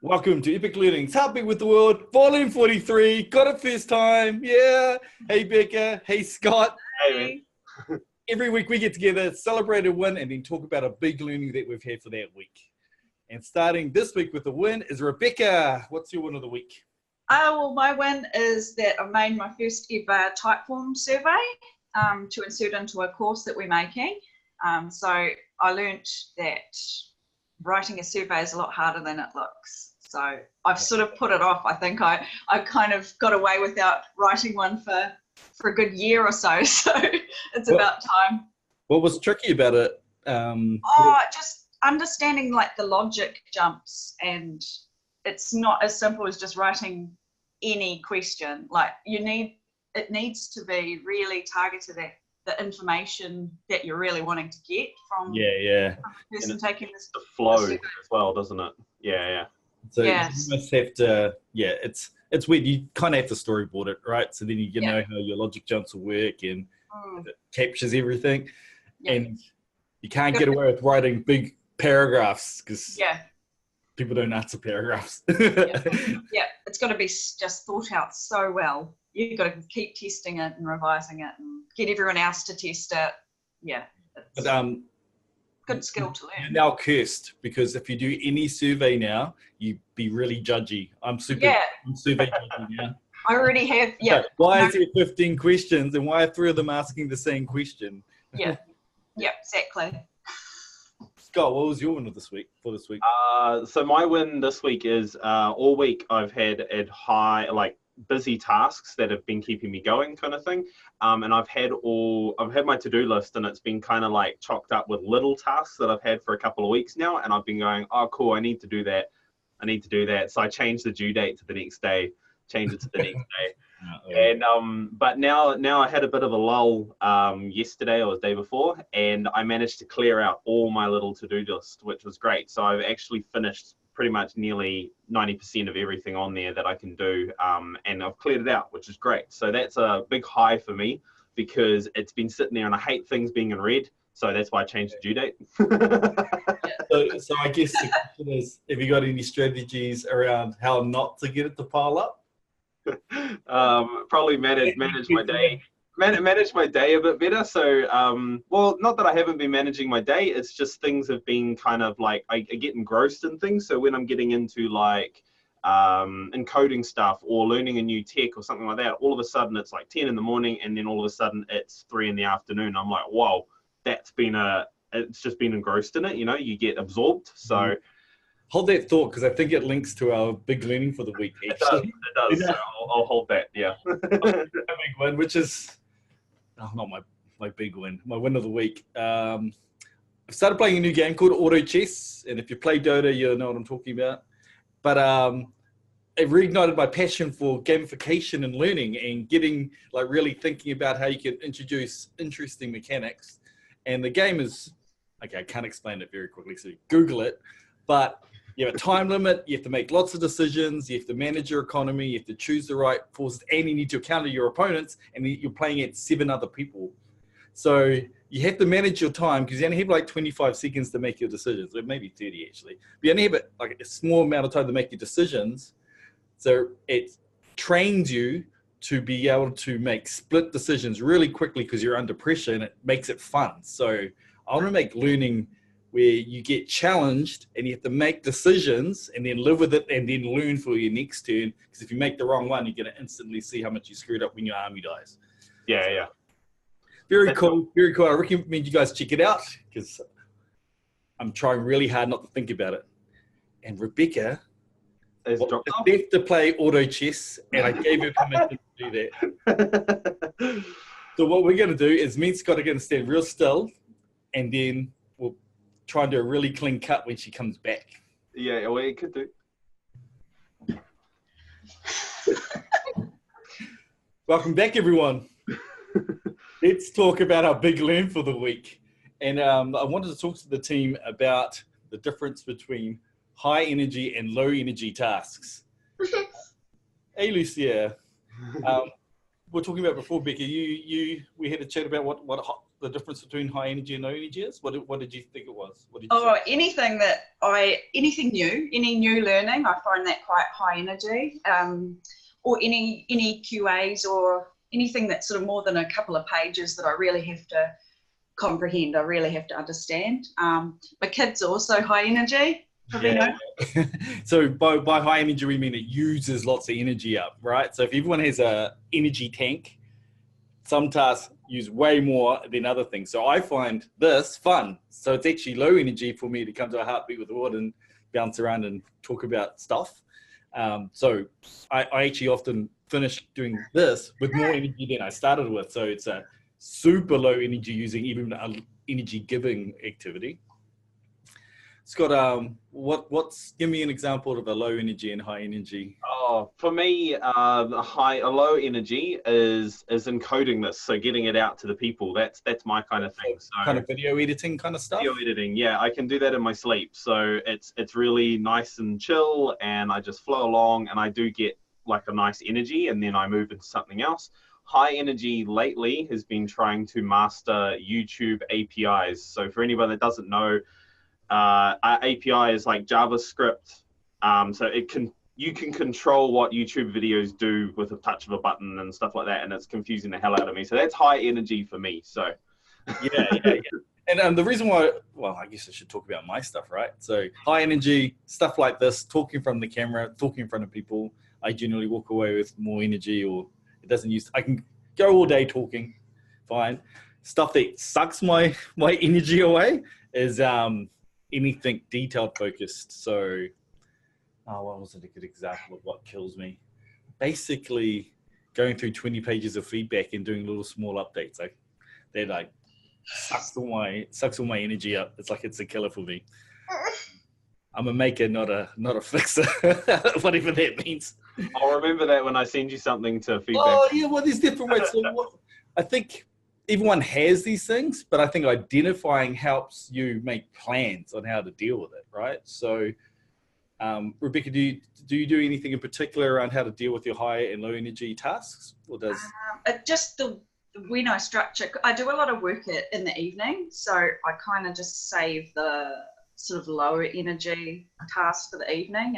Welcome to Epic Learning's Hearbeat with the World, Volume 43. Got it first time. Yeah. Hey, Becca. Hey, Scott. Hey, man. Every week we get together, celebrate a win, and then talk about a big learning that we've had for that week. And starting this week with the win is Rebecca. What's your win of the week? Well, my win is that I made my first ever Typeform survey to insert into a course that we're making. So I learnt that writing a survey is a lot harder than it looks. So I've sort of put it off. I think I kind of got away without writing one for a good year or so. So it's about time. What was tricky about it? Just understanding like the logic jumps, and it's not as simple as just writing any question. Like it needs to be really targeted at the information that you're really wanting to get from the person taking this. The flow as well, doesn't it? Yeah. So you must have to, it's weird. You kind of have to storyboard it, right? So then you know how your logic jumps will work and it captures everything. Yeah. And you can't get away with writing big paragraphs because people don't answer paragraphs. It's got to be just thought out so well. You've got to keep testing it and revising it and get everyone else to test it. Yeah. It's good skill to learn. You're now cursed because if you do any survey now, you be really judgy. I'm survey judgy now. I already have, Why is there 15 questions and why are 3 of them asking the same question? Yeah, exactly. Scott, what was your win of this week? So my win this week is all week I've had busy tasks that have been keeping me going, kind of thing. And I've had my to-do list, and it's been kind of like chocked up with little tasks that I've had for a couple of weeks now. And I've been going, oh, cool, I need to do that. So I changed the due date to the next day, changed it to the next day. And but now I had a bit of a lull yesterday or the day before, and I managed to clear out all my little to-do list, which was great. So I've actually finished pretty much nearly 90% of everything on there that I can do, and I've cleared it out, which is great. So that's a big high for me because it's been sitting there and I hate things being in red. So that's why I changed the due date. So I guess the question is, have you got any strategies around how not to get it to pile up? Probably manage my day. Manage my day a bit better. So, well, not that I haven't been managing my day. It's just things have been kind of like I get engrossed in things. So when I'm getting into like encoding stuff or learning a new tech or something like that, all of a sudden it's like 10 in the morning, and then all of a sudden it's 3 in the afternoon. I'm like, whoa, it's just been engrossed in it. You know, you get absorbed. So. Hold that thought, because I think it links to our big learning for the week. Actually. It does. So I'll hold that. Yeah. A big one, which is not my big win. My win of the week. I've started playing a new game called Auto Chess, and if you play Dota, you'll know what I'm talking about. But it reignited my passion for gamification and learning, and getting really thinking about how you can introduce interesting mechanics. And the game is I can't explain it very quickly, so Google it. But you have a time limit, you have to make lots of decisions, you have to manage your economy, you have to choose the right forces, and you need to counter your opponents, and you're playing at 7 other people. So you have to manage your time because you only have 25 seconds to make your decisions, or maybe 30 actually. But you only have a small amount of time to make your decisions. So it trains you to be able to make split decisions really quickly because you're under pressure, and it makes it fun. So I want to make learning where you get challenged and you have to make decisions and then live with it and then learn for your next turn. Because if you make the wrong one, you're going to instantly see how much you screwed up when your army dies. Yeah. Very cool. I recommend you guys check it out because I'm trying really hard not to think about it. And Rebecca is left to play auto chess, and I gave her permission to do that. So what we're going to do is me and Scott are going to stand real still, and then we'll try and do a really clean cut when she comes back. Yeah, well, you could do. Welcome back, everyone. Let's talk about our big learn for the week. And I wanted to talk to the team about the difference between high energy and low energy tasks. Hey, Lucia. We're talking about before, Becca. We had a chat about what the difference between high energy and low energy is? What did you think it was? What did you Oh, say? anything new, any new learning, I find that quite high energy. Or any QAs or anything that's sort of more than a couple of pages that I really have to comprehend, I really have to understand. My kids are also high energy. Yeah. So by high energy, we mean it uses lots of energy up, right? So if everyone has a energy tank, some tasks use way more than other things. So I find this fun. So it's actually low energy for me to come to a Heartbeat with the Wood and bounce around and talk about stuff. So I actually often finish doing this with more energy than I started with. So it's a super low energy using, even an energy giving activity. Scott, give me an example of a low energy and high energy. Oh, for me, a low energy is encoding this, so getting it out to the people. That's my kind of thing. So kind of video editing kind of stuff. Video editing, yeah, I can do that in my sleep. So it's really nice and chill, and I just flow along, and I do get like a nice energy, and then I move into something else. High energy lately has been trying to master YouTube APIs. So for anyone that doesn't know, our API is like JavaScript. So you can control what YouTube videos do with a touch of a button and stuff like that, and it's confusing the hell out of me. So that's high energy for me. So yeah. And the reason why, well, I guess I should talk about my stuff, right? So high energy stuff like this, talking from the camera, talking in front of people, I generally walk away with more energy, or it doesn't use. I can go all day talking, fine. Stuff that sucks my energy away is anything detailed focused. So, what was a good example of what kills me? Basically, going through 20 pages of feedback and doing little small updates. They're like sucks all my energy up. It's like it's a killer for me. I'm a maker, not a fixer, whatever that means. I'll remember that when I send you something to feedback. Oh yeah, well, there's different ways. So I think everyone has these things, but I think identifying helps you make plans on how to deal with it, right? So, Rebecca, do you do anything in particular around how to deal with your high and low energy tasks, or does just when I structure? I do a lot of work in the evening, so I kind of just save the sort of lower energy tasks for the evening,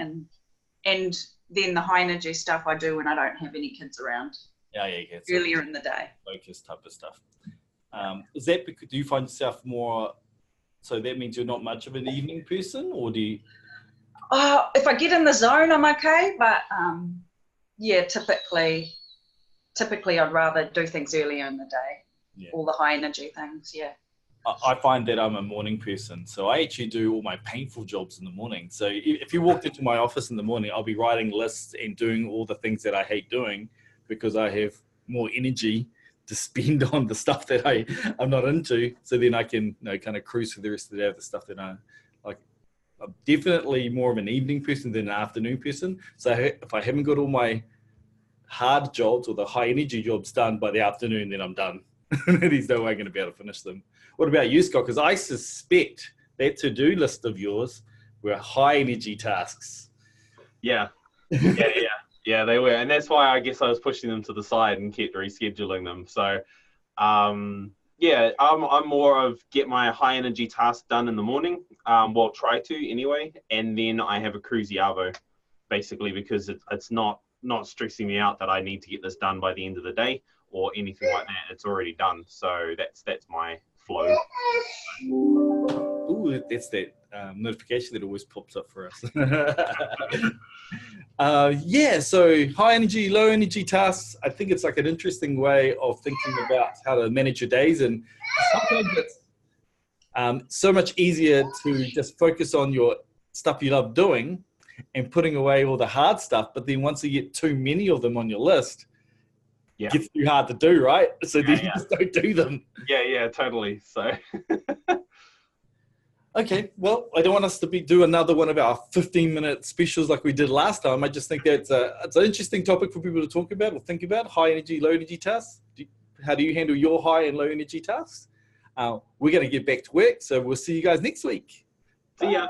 and then the high energy stuff I do when I don't have any kids around. Yeah. Earlier in the day. Focus type of stuff. Is that because, do you find yourself more, so that means you're not much of an evening person, or do you? If I get in the zone, I'm okay, but yeah, typically I'd rather do things earlier in the day. Yeah. All the high energy things, yeah. I find that I'm a morning person, so I actually do all my painful jobs in the morning. So if you walked into my office in the morning, I'll be writing lists and doing all the things that I hate doing, because I have more energy to spend on the stuff that I'm not into. So then I can, kind of cruise for the rest of the day of the stuff that I like. I'm definitely more of an evening person than an afternoon person. So if I haven't got all my hard jobs or the high energy jobs done by the afternoon, then I'm done. There's no way I'm going to be able to finish them. What about you, Scott? Because I suspect that to-do list of yours were high energy tasks. Yeah, they were. And that's why I guess I was pushing them to the side and kept rescheduling them. So, yeah, I'm more of get my high energy task done in the morning. Well, try to anyway. And then I have a cruisy arvo, basically, because it's not stressing me out that I need to get this done by the end of the day or anything like that. It's already done. So that's my flow. Ooh, that's that notification that always pops up for us. Yeah, so high energy, low energy tasks. I think it's like an interesting way of thinking about how to manage your days. And sometimes it's so much easier to just focus on your stuff you love doing and putting away all the hard stuff. But then once you get too many of them on your list, it gets too hard to do, right? So then you just don't do them. Yeah, totally. So. Okay, well, I don't want us to do another one of our 15-minute specials like we did last time. I just think that it's an interesting topic for people to talk about or think about, high energy, low energy tasks. How do you handle your high and low energy tasks? We're going to get back to work, so we'll see you guys next week. See ya.